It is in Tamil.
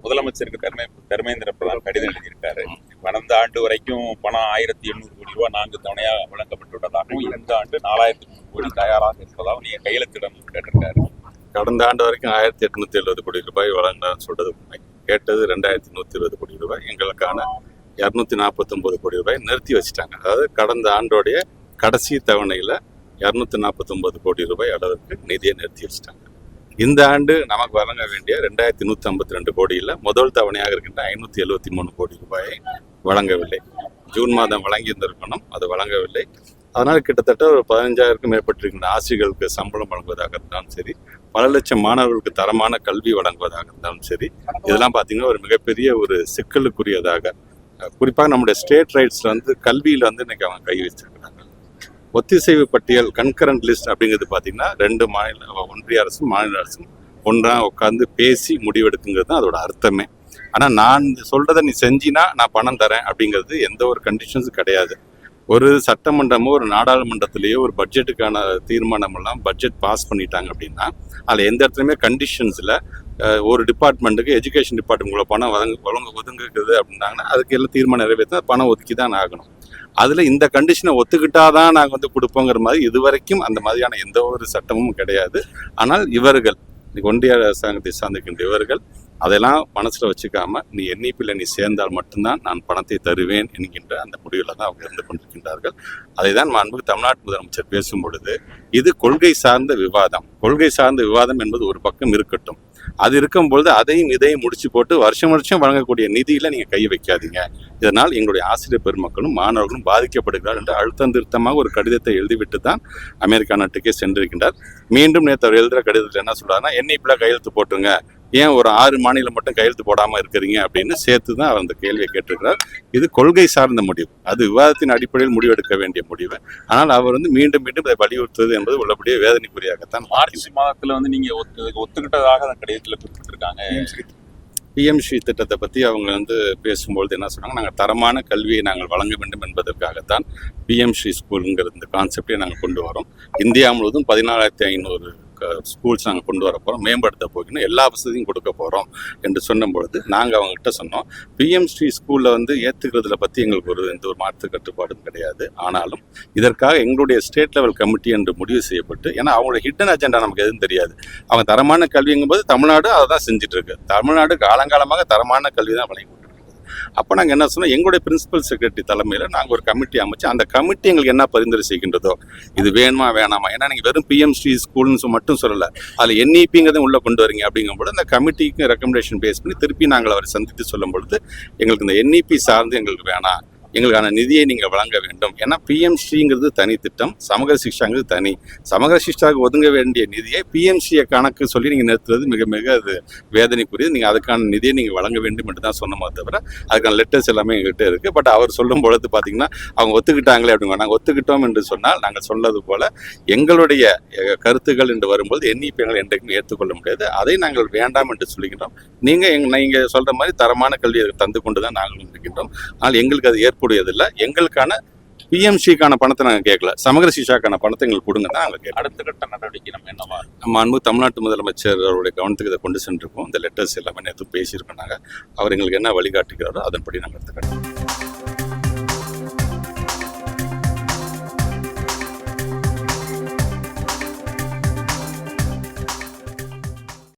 முதலமைச்சருக்கு தர்மேந்திர பிரதான் கடிதம் எழுதியிருக்காரு. கடந்த ஆண்டு வரைக்கும் பணம் 1800 கோடி ரூபாய் 4 தவணையாக வழங்கப்பட்டுள்ளதாகவும் இந்த ஆண்டு 4300 கோடி தயாராக இருப்பதாகவும் நீங்க கையெழுத்திடம் கேட்டிருக்காரு. கடந்த ஆண்டு வரைக்கும் 1870 கோடி ரூபாய் வழங்கினான்னு சொல்றது உண்மை. கேட்டது 2120 கோடி ரூபாய். எங்களுக்கான 249 கோடி ரூபாய் நிறுத்தி வச்சுட்டாங்க. அதாவது கடந்த ஆண்டோடைய கடைசி தவணையில 249 கோடி ரூபாய் அளவுக்கு நிதியை நிறுத்தி வச்சுட்டாங்க. இந்த ஆண்டு நமக்கு வழங்க வேண்டிய 2152 கோடியில் முதல் தவணையாக இருக்கின்ற 573 கோடி ரூபாயை வழங்கவில்லை. ஜூன் மாதம் வழங்கியிருந்திருக்கணும், அது வழங்கவில்லை. அதனால் கிட்டத்தட்ட ஒரு 15,000க்கும் மேற்பட்டிருக்கின்ற ஆசிரியர்களுக்கு சம்பளம் வழங்குவதாக இருந்தாலும் சரி, பல லட்சம் மாணவர்களுக்கு தரமான கல்வி வழங்குவதாக இருந்தாலும் சரி, இதெல்லாம் பார்த்தீங்கன்னா ஒரு மிகப்பெரிய ஒரு சிக்கலுக்குரியதாக, குறிப்பாக நம்முடைய ஸ்டேட் ரைட்ஸில் கல்வியில் இன்னைக்கு அவங்க கை வச்சிருக்கிறாங்க. ஒத்திசைவு பட்டியல் கன்கரண்ட் லிஸ்ட் அப்படிங்கிறது பார்த்தீங்கன்னா 2 ஒன்றிய அரசும் மாநில அரசும் ஒன்றாக உட்காந்து பேசி முடிவெடுக்குங்கிறது தான் அதோட அர்த்தமே. ஆனால் நான் சொல்றதை நீ செஞ்சினா நான் பணம் தரேன் அப்படிங்கிறது எந்த ஒரு கண்டிஷன்ஸும் கிடையாது. ஒரு சட்டமன்றமோ ஒரு நாடாளுமன்றத்திலேயோ ஒரு பட்ஜெட்டுக்கான தீர்மானமெல்லாம் பட்ஜெட் பாஸ் பண்ணிட்டாங்க அப்படின்னா அதில் எந்த இடத்துலையுமே கண்டிஷன்ஸில் ஒரு டிபார்ட்மெண்ட்டுக்கு எஜுகேஷன் டிபார்ட்மெண்ட்ல பணம் ஒதுங்குது அப்படின்னாங்கன்னா அதுக்கு எல்லாம் தீர்மானம் நிறைவேற்றினா பணம் ஒதுக்கி தான் ஆகணும். அதில் இந்த கண்டிஷனை ஒத்துக்கிட்டாதான் நாங்கள் கொடுப்போங்கிற மாதிரி இதுவரைக்கும் அந்த மாதிரியான எந்த ஒரு சட்டமும் கிடையாது. ஆனால் இவர்கள் ஒன்றிய அரசாங்கத்தை சார்ந்திருக்கின்ற இவர்கள் அதெல்லாம் மனசில் வச்சுக்காம நீ என்இபியில் நீ சேர்ந்தால் மட்டும்தான் நான் பணத்தை தருவேன் என்கின்ற அந்த முடிவில் தான் அவங்க இருந்து கொண்டிருக்கின்றார்கள். அதை தான் மாண்புமிகு தமிழ்நாட்டு முதலமைச்சர் பேசும் பொழுது இது கொள்கை சார்ந்த விவாதம். கொள்கை சார்ந்த விவாதம் என்பது ஒரு பக்கம் இருக்கட்டும், அது இருக்கும் பொழுது அதையும் இதையும் முடிச்சு போட்டு வருஷம் வருஷம் வழங்கக்கூடிய நிதியில நீங்க கை வைக்காதீங்க, இதனால் எங்களுடைய ஆசிரியர் பெருமக்களும் மாணவர்களும் பாதிக்கப்படுகிறார் என்று அழுத்தம் திருத்தமாக ஒரு கடிதத்தை எழுதிவிட்டு தான் அமெரிக்கா நாட்டுக்கே சென்றிருக்கின்றார். மீண்டும் நேற்று அவர் எழுதுகிற கடிதத்தில் என்ன சொல்றாருன்னா, என்இபில கையெழுத்து போட்டுங்க, ஏன் ஒரு 6 மாநிலம் மட்டும் கையெழுத்து போடாமல் இருக்கிறீங்க அப்படின்னு சேர்த்து தான் அவர் அந்த கேள்வியை கேட்டிருக்கிறார். இது கொள்கை சார்ந்த முடிவு, அது விவாதத்தின் அடிப்படையில் முடிவெடுக்க வேண்டிய முடிவு. ஆனால் அவர் மீண்டும் மீண்டும் இதை வலியுறுத்துவது என்பது உள்ளபடியே வேதனைக்குரியாகத்தான். மார்ச் மாதத்துல நீங்க ஒத்துக்கிட்டதாக அந்த கடிதத்தில் குறிப்பிட்டிருக்காங்க. பிஎம்ஸ்ரீ திட்டத்தை பற்றி அவங்க பேசும்பொழுது என்ன சொன்னாங்க, நாங்கள் தரமான கல்வியை நாங்கள் வழங்க வேண்டும் என்பதற்காகத்தான் பிஎம்ஸ்ரீ ஸ்கூலுங்கிற இந்த கான்செப்டை நாங்கள் கொண்டு வரோம். இந்தியா முழுவதும் 14,500 ஸ்கூல்ஸ் நாங்கள் கொண்டு வர போகிறோம், மேம்படுத்த போகணும், எல்லா வசதியும் கொடுக்க போகிறோம் என்று சொன்னபொழுது நாங்கள் அவங்ககிட்ட சொன்னோம், பிஎம்ஸ்ரீ ஸ்கூலில் ஏற்றுக்கிறதுல பற்றி எங்களுக்கு எந்த ஒரு மாற்று கட்டுப்பாடும் கிடையாது. ஆனாலும் இதற்காக எங்களுடைய ஸ்டேட் லெவல் கமிட்டி என்று முடிவு செய்யப்பட்டு, ஏன்னா அவங்களோட ஹிடன் அஜெண்டா நமக்கு எதுவும் தெரியாது. அவங்க தரமான கல்விங்கும்போது தமிழ்நாடு அதை தான் செஞ்சுட்டு இருக்கு. தமிழ்நாடு காலங்காலமாக தரமான கல்வி தான் வழங்கி. அப்போ நாங்கள் என்ன சொன்னோம், எங்களுடைய பிரின்சிபல் செக்ரட்டரி தலைமையில் நாங்கள் ஒரு கமிட்டி அமைச்சு அந்த கமிட்டி எங்களுக்கு என்ன பரிந்துரை செய்கின்றதோ இது வேணுமா வேணாமா, ஏன்னா நீங்கள் வெறும் பிஎம்ஸ்ரீ ஸ்கூல்னு மட்டும் சொல்லலை, அதில் என்இபிங்கிறத உள்ளே கொண்டு வரீங்க அப்படிங்கும்போது அந்த கமிட்டிக்கு ரெக்கமெண்டேஷன் பேஸ் பண்ணி திருப்பி நாங்கள் அவரை சந்தித்து சொல்லும் பொழுது எங்களுக்கு இந்த என்இபி சார்ந்து எங்களுக்கு வேணாம், எங்களுக்கான நிதியை நீங்கள் வழங்க வேண்டும். ஏன்னா பிஎம்ஸ்ரீங்கிறது தனி திட்டம், சமகர சிக்ஷாங்கிறது தனி. சமகர சிக்ஷாவுக்கு ஒதுங்க வேண்டிய நிதியை பிஎம்சியை கணக்கு சொல்லி நீங்கள் நிறுத்துறது மிக மிக அது வேதனைக்குரியது. நீங்கள் அதுக்கான நிதியை நீங்கள் வழங்க வேண்டும் என்று தான் சொன்னோமே தவிர அதுக்கான லெட்டர்ஸ் எல்லாமே எங்கள்கிட்ட இருக்குது. பட் அவர் சொல்லும் பொழுது பார்த்தீங்கன்னா அவங்க ஒத்துக்கிட்டாங்களே அப்படிங்க, நாங்கள் ஒத்துக்கிட்டோம் என்று சொன்னால் நாங்கள் சொன்னது போல் எங்களுடைய கருத்துக்கள் என்று வரும்போது என்இபி எங்களை என்றைக்கும் ஏற்றுக்கொள்ள முடியாது. அதை நாங்கள் வேண்டாம் என்று சொல்லுகின்றோம். நீங்கள் சொல்கிற மாதிரி தரமான கல்வியை தந்து கொண்டு தான் நாங்கள் இருக்கின்றோம். ஆனால் எங்களுக்கு அது ஏற்புடையதில்லை. எங்களுக்கான பிஎம்சிக்கான பணத்தை நாங்கள் கேட்கல, சமகர சிக்ஷாக்கான பணத்தை எங்களுக்கு கொடுங்க தான் நாங்கள் கேட்கலாம். அடுத்த கட்ட நடவடிக்கை நம்ம என்னவா? நம்ம அன்பு தமிழ்நாட்டு முதலமைச்சர் அவருடைய கவனத்துக்கு இதை கொண்டு சென்றிருக்கோம். இந்த லெட்டர்ஸ் எல்லாமே நேற்று பேசியிருக்கோம். நாங்கள் அவர் எங்களுக்கு என்ன வழிகாட்டுகிறாரோ அதன்படி நாங்கள் எடுத்துக்கிட்டோம்.